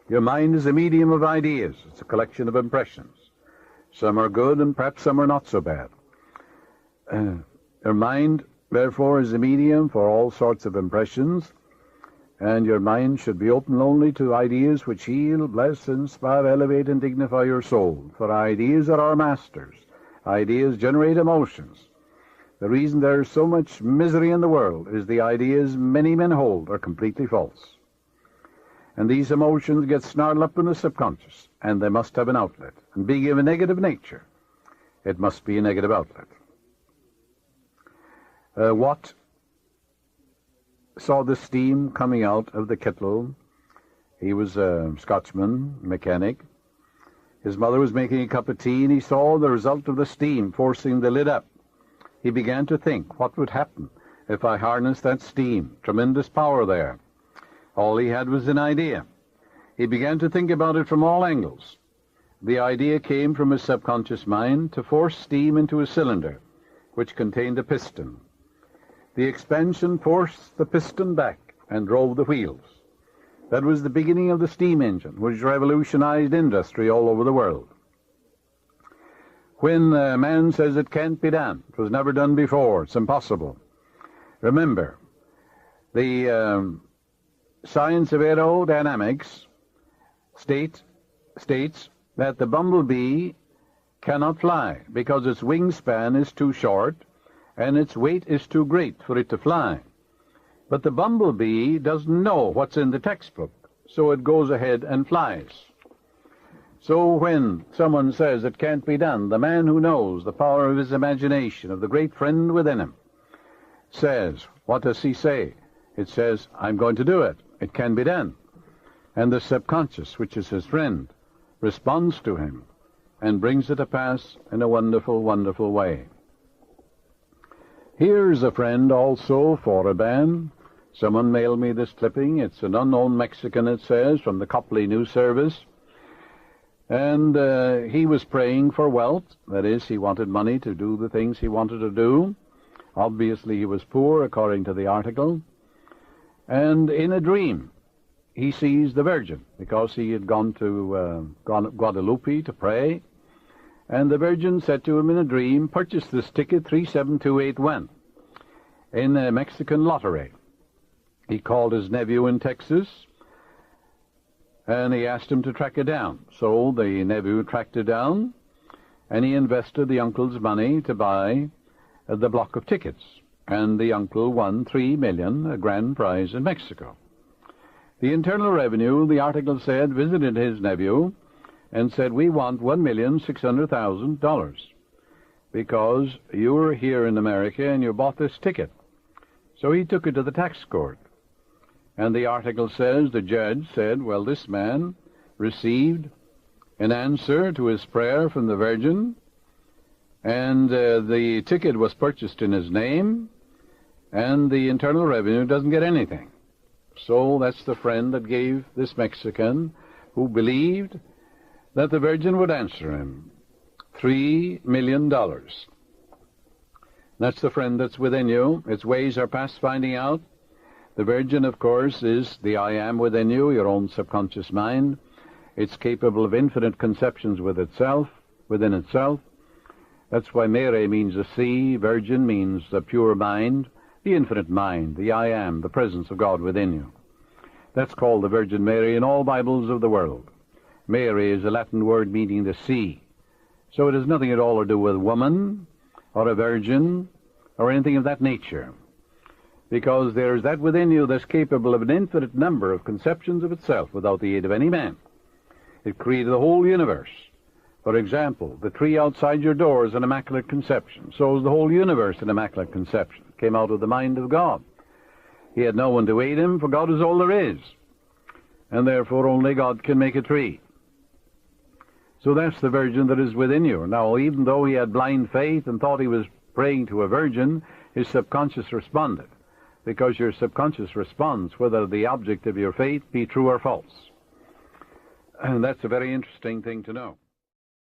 Your mind is a medium of ideas. It's a collection of impressions. Some are good and perhaps some are not so bad. Your mind, therefore, is a medium for all sorts of impressions, and your mind should be open only to ideas which heal, bless, inspire, elevate, and dignify your soul. For ideas are our masters. Ideas generate emotions. The reason there is so much misery in the world is the ideas many men hold are completely false. And these emotions get snarled up in the subconscious, and they must have an outlet. And being of a negative nature, it must be a negative outlet. Watt saw the steam coming out of the kettle. He was a Scotchman, mechanic. His mother was making a cup of tea, and he saw the result of the steam forcing the lid up. He began to think, what would happen if I harnessed that steam? Tremendous power there. All he had was an idea. He began to think about it from all angles. The idea came from his subconscious mind to force steam into a cylinder, which contained a piston. The expansion forced the piston back and drove the wheels. That was the beginning of the steam engine, which revolutionized industry all over the world. When a man says it can't be done, it was never done before, it's impossible. Remember, the science of aerodynamics states that the bumblebee cannot fly because its wingspan is too short and its weight is too great for it to fly. But the bumblebee doesn't know what's in the textbook, so it goes ahead and flies. So when someone says it can't be done, the man who knows the power of his imagination, of the great friend within him, says, what does he say? It says, I'm going to do it. It can be done. And the subconscious, which is his friend, responds to him and brings it to pass in a wonderful, wonderful way. Here's a friend also for a band. Someone mailed me this clipping. It's an unknown Mexican, it says, from the Copley News Service. And he was praying for wealth. That is, he wanted money to do the things he wanted to do. Obviously, he was poor, according to the article. And in a dream, he sees the Virgin, because he had gone to Guadalupe to pray. And the Virgin said to him in a dream, purchase this ticket 37281 in a Mexican lottery. He called his nephew in Texas, and he asked him to track it down. So the nephew tracked it down, and he invested the uncle's money to buy the block of tickets. And the uncle won $3 million, a grand prize in Mexico. The Internal Revenue, the article said, visited his nephew and said, we want $1,600,000 because you were here in America and you bought this ticket. So he took it to the tax court. And the article says, the judge said, well, this man received an answer to his prayer from the Virgin, and the ticket was purchased in his name, and the Internal Revenue doesn't get anything. So that's the friend that gave this Mexican, who believed that the Virgin would answer him, $3 million. That's the friend that's within you. Its ways are past finding out. The Virgin, of course, is the I am within you, your own subconscious mind. It's capable of infinite conceptions within itself. That's why Mary means the sea, Virgin means the pure mind, the infinite mind, the I am, the presence of God within you. That's called the Virgin Mary in all Bibles of the world. Mary is a Latin word meaning the sea. So it has nothing at all to do with woman or a virgin or anything of that nature, because there is that within you that's capable of an infinite number of conceptions of itself without the aid of any man. It created the whole universe. For example, the tree outside your door is an immaculate conception. So is the whole universe an immaculate conception. It came out of the mind of God. He had no one to aid him, for God is all there is. And therefore only God can make a tree. So that's the Virgin that is within you. Now, even though he had blind faith and thought he was praying to a virgin, his subconscious responded, because your subconscious responds whether the object of your faith be true or false. And that's a very interesting thing to know.